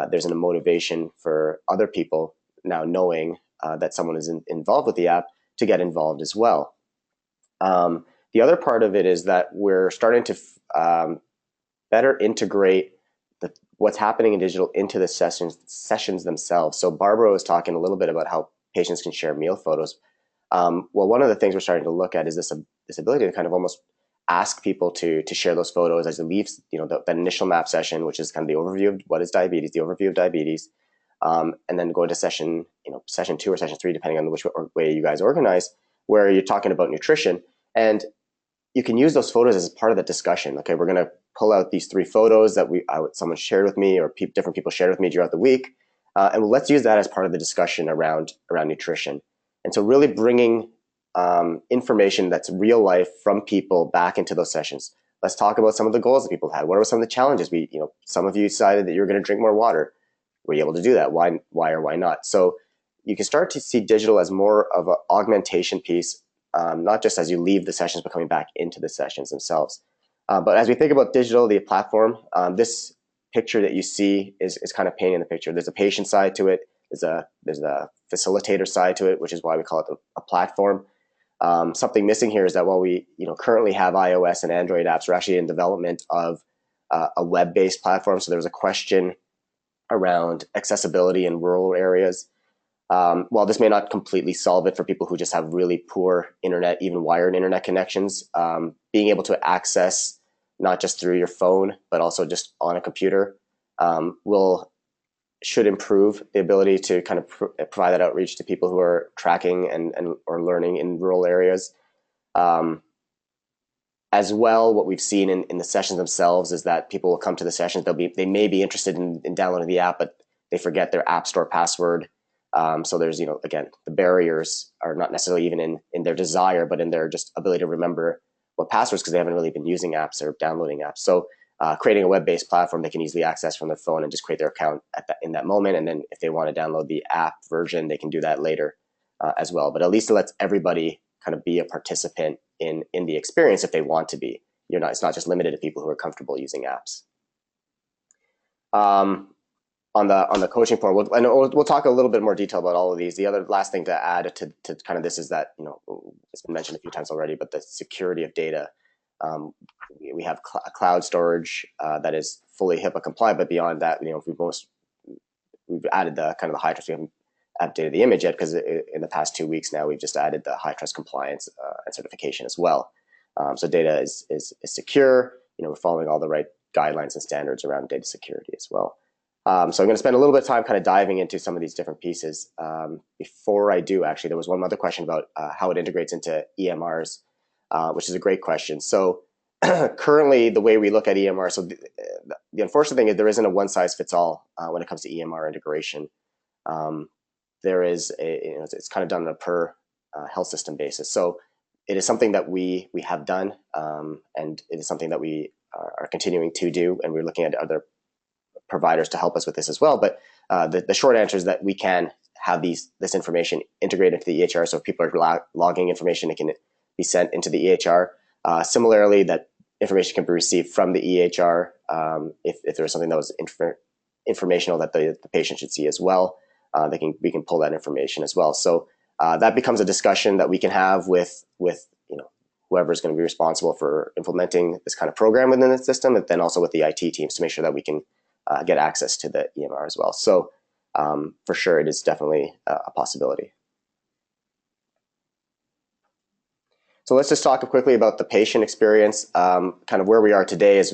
there's a motivation for other people now knowing that someone is involved with the app to get involved as well. The other part of it is that we're starting to better integrate what's happening in digital into the sessions themselves. So Barbara was talking a little bit about how patients can share meal photos. Well, one of the things we're starting to look at is this ability to kind of almost ask people to share those photos as it leaves, that initial map session, which is kind of the overview of what is diabetes, the overview of diabetes, and then go into session 2 or session 3, depending on which way you guys organize, where you're talking about nutrition. And you can use those photos as part of the discussion. Okay, we're going to pull out these 3 photos that someone shared with me, or different people shared with me throughout the week, and let's use that as part of the discussion around nutrition. And so really bringing information that's real life from people back into those sessions. Let's talk about some of the goals that people had. What are some of the challenges? Some of you decided that you're going to drink more water. Were you able to do that? Why or why not? So you can start to see digital as more of an augmentation piece, not just as you leave the sessions, but coming back into the sessions themselves. But as we think about digital, the platform, this picture that you see is kind of painting the picture. There's a patient side to it. There's a facilitator side to it, which is why we call it a platform. Something missing here is that while we currently have iOS and Android apps, we're actually in development of a web-based platform. So there was a question around accessibility in rural areas. While this may not completely solve it for people who just have really poor internet, even wired internet connections, being able to access not just through your phone, but also just on a computer should improve the ability to kind of provide that outreach to people who are tracking and or learning in rural areas. As well, what we've seen in the sessions themselves is that people will come to the sessions, they may be interested in downloading the app, but they forget their app store password. So there's, again, the barriers are not necessarily even in their desire, but in their just ability to remember what passwords, because they haven't really been using apps or downloading apps. So creating a web-based platform they can easily access from their phone and just create their account in that moment. And then if they want to download the app version, they can do that later as well. But at least it lets everybody kind of be a participant in the experience if they want to be. It's not just limited to people who are comfortable using apps. On the coaching part, we'll talk a little bit more detail about all of these. The other last thing to add to kind of this is that, it's been mentioned a few times already, but the security of data. We have cloud storage that is fully HIPAA compliant, but beyond that, we've added the kind of the high trust. We haven't updated the image yet because in the past 2 weeks now we've just added the high trust compliance and certification as well. So data is secure. We're following all the right guidelines and standards around data security as well. So I'm going to spend a little bit of time kind of diving into some of these different pieces. Before I do, actually, there was one other question about how it integrates into EMRs, which is a great question. So currently, the way we look at EMR, so the unfortunate thing is there isn't a one-size-fits-all when it comes to EMR integration. There is it's kind of done on a per health system basis. So it is something that we have done, and it is something that we are continuing to do, and we're looking at other providers to help us with this as well. But the short answer is that we can have this information integrated into the EHR. So if people are logging information, it can be sent into the EHR. Similarly, that information can be received from the EHR if there was something that was informational that the patient should see as well. We can pull that information as well. So that becomes a discussion that we can have with whoever is going to be responsible for implementing this kind of program within the system, and then also with the IT teams to make sure that we can get access to the EMR as well. So for sure, it is definitely a possibility. So let's just talk quickly about the patient experience. Kind of where we are today is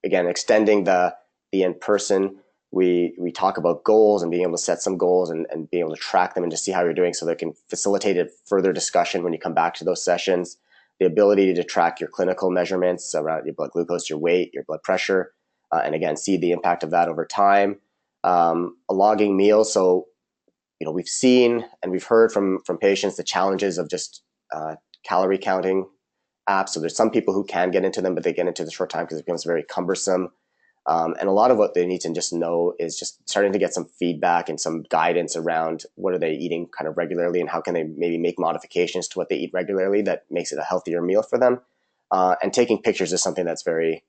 again, extending the in-person. We talk about goals and being able to set some goals and being able to track them and just see how you're doing so they can facilitate a further discussion when you come back to those sessions. The ability to track your clinical measurements around your blood glucose, your weight, your blood pressure, and again, see the impact of that over time. A logging meals. So, we've seen and we've heard from patients the challenges of just calorie counting apps. So there's some people who can get into them, but they get into the short time because it becomes very cumbersome. And a lot of what they need to just know is just starting to get some feedback and some guidance around what are they eating kind of regularly and how can they maybe make modifications to what they eat regularly that makes it a healthier meal for them. And taking pictures is something that's very,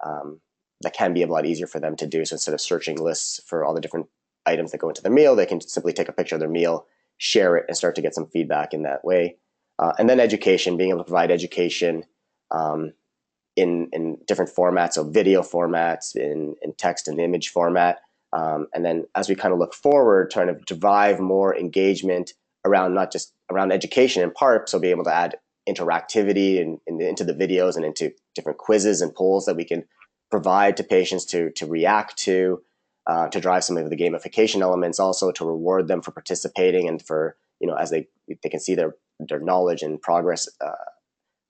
that can be a lot easier for them to do. So instead of searching lists for all the different items that go into their meal, they can simply take a picture of their meal, share it, and start to get some feedback in that way. And then education, being able to provide education in different formats, so video formats, in text and image format. And then as we kind of look forward, trying to drive more engagement around not just around education in part, so be able to add interactivity into the videos and into different quizzes and polls that we can provide to patients to react to drive some of the gamification elements, also to reward them for participating and for, as they can see their knowledge and progress,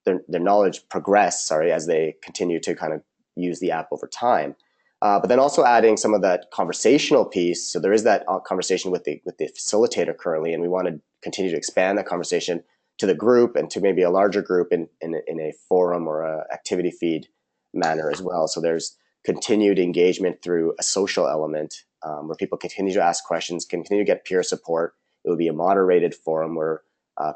their knowledge progress, as they continue to kind of use the app over time. But then also adding some of that conversational piece. So there is that conversation with the facilitator currently, and we want to continue to expand that conversation to the group and to maybe a larger group in a forum or a activity feed manner as well. So there's continued engagement through a social element where people continue to ask questions, continue to get peer support. It will be a moderated forum where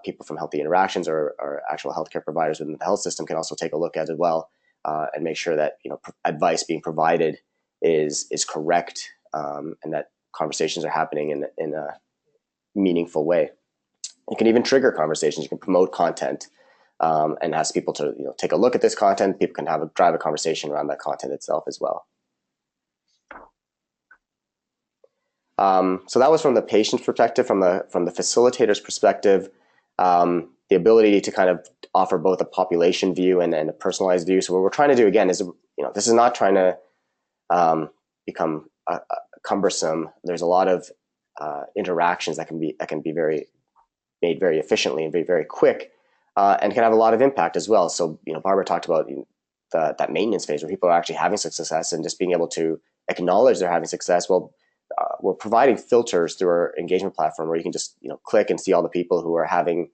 people from Healthy Interactions or actual healthcare providers within the health system can also take a look at it as well and make sure that advice being provided is correct and that conversations are happening in a meaningful way. You can even trigger conversations. You can promote content and ask people to take a look at this content. People can drive a conversation around that content itself as well. So that was from the patient's perspective. From the facilitator's perspective, the ability to kind of offer both a population view and a personalized view. So what we're trying to do again is, this is not trying to become cumbersome. There's a lot of interactions that can be made very efficiently and very quick, and can have a lot of impact as well. So Barbara talked about that maintenance phase where people are actually having success and just being able to acknowledge they're having success. Well, we're providing filters through our engagement platform where you can just click and see all the people who are having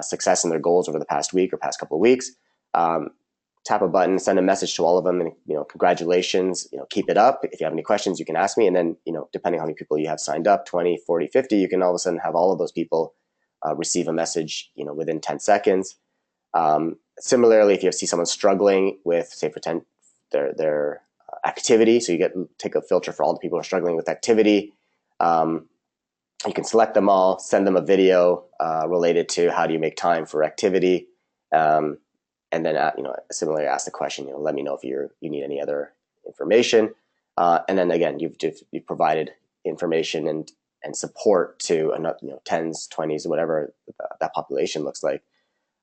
success in their goals over the past week or past couple of weeks. Tap a button, send a message to all of them, and congratulations, keep it up. If you have any questions, you can ask me. And then depending on how many people you have signed up, 20, 40, 50, you can all of a sudden have all of those people receive a message within 10 seconds. Similarly, if you see someone struggling with, say, their activity, so you take a filter for all the people who are struggling with activity. You can select them all, send them a video related to how do you make time for activity. and then similarly ask the question, let me know if you need any other information, and then again you've provided information and support to tens, 20s, whatever that population looks like.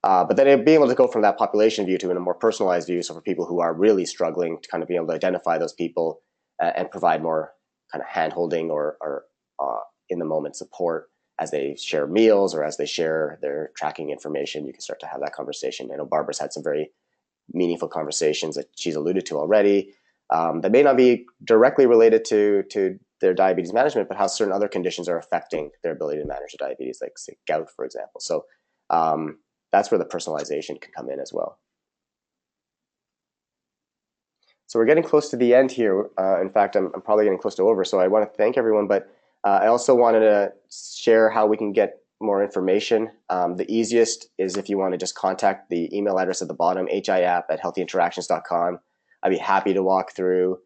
But then being able to go from that population view to a more personalized view, so for people who are really struggling, to kind of be able to identify those people and provide more kind of hand-holding or in the moment support as they share meals or as they share their tracking information. You can start to have that conversation. I know Barbara's had some very meaningful conversations that she's alluded to already that may not be directly related to their diabetes management, but how certain other conditions are affecting their ability to manage their diabetes, like say gout, for example. So that's where the personalization can come in as well. So we're getting close to the end here. In fact, I'm probably getting close to over. So I want to thank everyone, but I also wanted to share how we can get more information. The easiest is if you want to just contact the email address at the bottom, hiapp@healthyinteractions.com. I'd be happy to walk through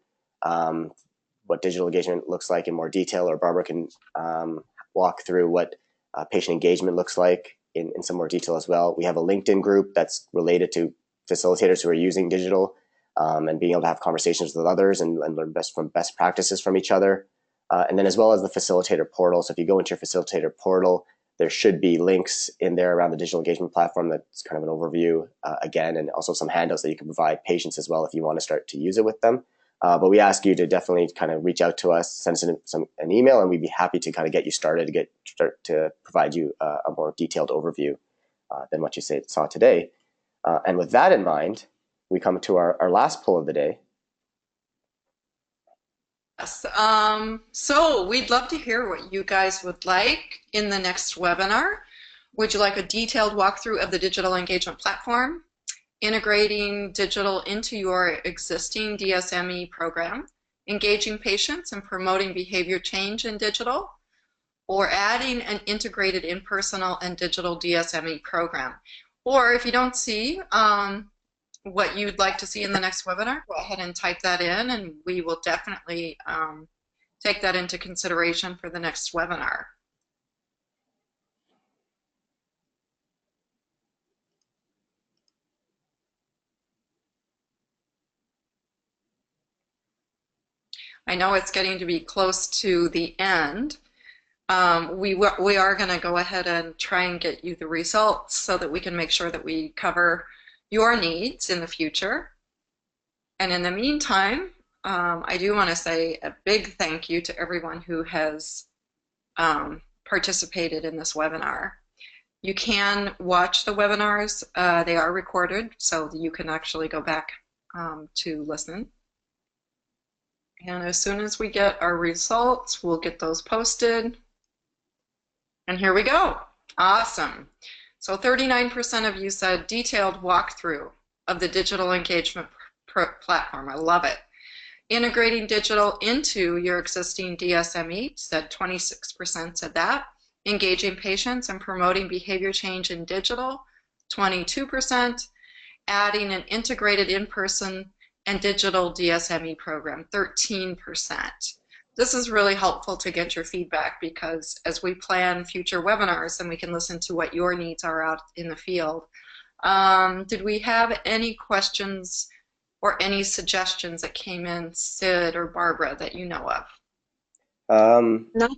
what digital engagement looks like in more detail, or Barbara can walk through what patient engagement looks like in some more detail as well. We have a LinkedIn group that's related to facilitators who are using digital and being able to have conversations with others and learn best practices from each other. And then as well as the facilitator portal. So if you go into your facilitator portal, there should be links in there around the digital engagement platform that's kind of an overview again, and also some handouts that you can provide patients as well if you want to start to use it with them. But we ask you to definitely kind of reach out to us, send us an email, and we'd be happy to kind of get you started to provide you a more detailed overview than what you saw today. And with that in mind, we come to our last poll of the day. Yes. So we'd love to hear what you guys would like in the next webinar. Would you like a detailed walkthrough of the digital engagement platform, integrating digital into your existing DSME program, engaging patients and promoting behavior change in digital, or adding an integrated in-personal and digital DSME program? Or if you don't see what you'd like to see in the next webinar, go ahead and type that in, and we will definitely take that into consideration for the next webinar. I know it's getting to be close to the end. We are going to go ahead and try and get you the results so that we can make sure that we cover your needs in the future. And in the meantime, I do want to say a big thank you to everyone who has participated in this webinar. You can watch the webinars. They are recorded, so you can actually go back to listen. And as soon as we get our results, we'll get those posted. And here we go. Awesome. So 39% of you said detailed walkthrough of the digital engagement platform. I love it. Integrating digital into your existing DSME, said 26% said that. Engaging patients and promoting behavior change in digital, 22%. Adding an integrated in-person and digital DSME program, 13%. This is really helpful to get your feedback, because as we plan future webinars, then we can listen to what your needs are out in the field. Did we have any questions or any suggestions that came in, Sid or Barbara, that you know of? No.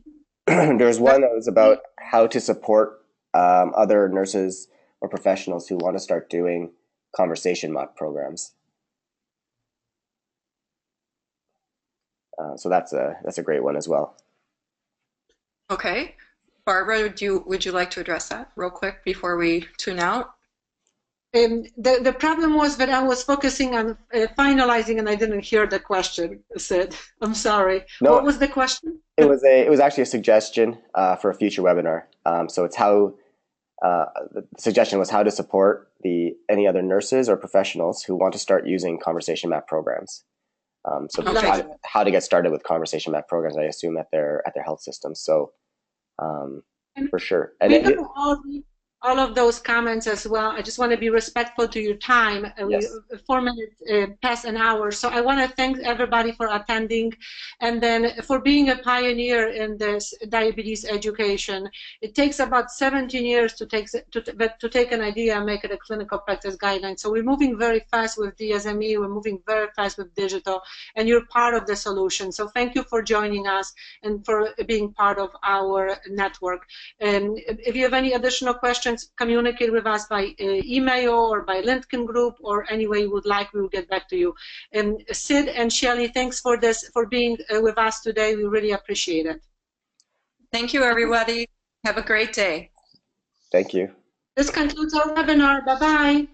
There's one that was about how to support other nurses or professionals who want to start doing conversation mock programs. So that's a great one as well. Okay. Barbara, would you like to address that real quick before we tune out? The problem was that I was focusing on finalizing, and I didn't hear the question, Sid. I'm sorry. No, what was the question? It was actually a suggestion for a future webinar. So it's how the suggestion was how to support any other nurses or professionals who want to start using conversation map programs. So how to get started with conversation map programs, I assume at their health systems. So for sure. And all of those comments as well. I just want to be respectful to your time. Yes. We 4 minutes past an hour. So I want to thank everybody for attending and then for being a pioneer in this diabetes education. It takes about 17 years to take an idea and make it a clinical practice guideline. So we're moving very fast with DSME, we're moving very fast with digital, and you're part of the solution. So thank you for joining us and for being part of our network. And if you have any additional questions, communicate with us by email or by LinkedIn group or any way you would like. We will get back to you. And Sid and Shelley, thanks for being with us today. We really appreciate it. Thank you, everybody. Have a great day. Thank you. This concludes our webinar. Bye-bye.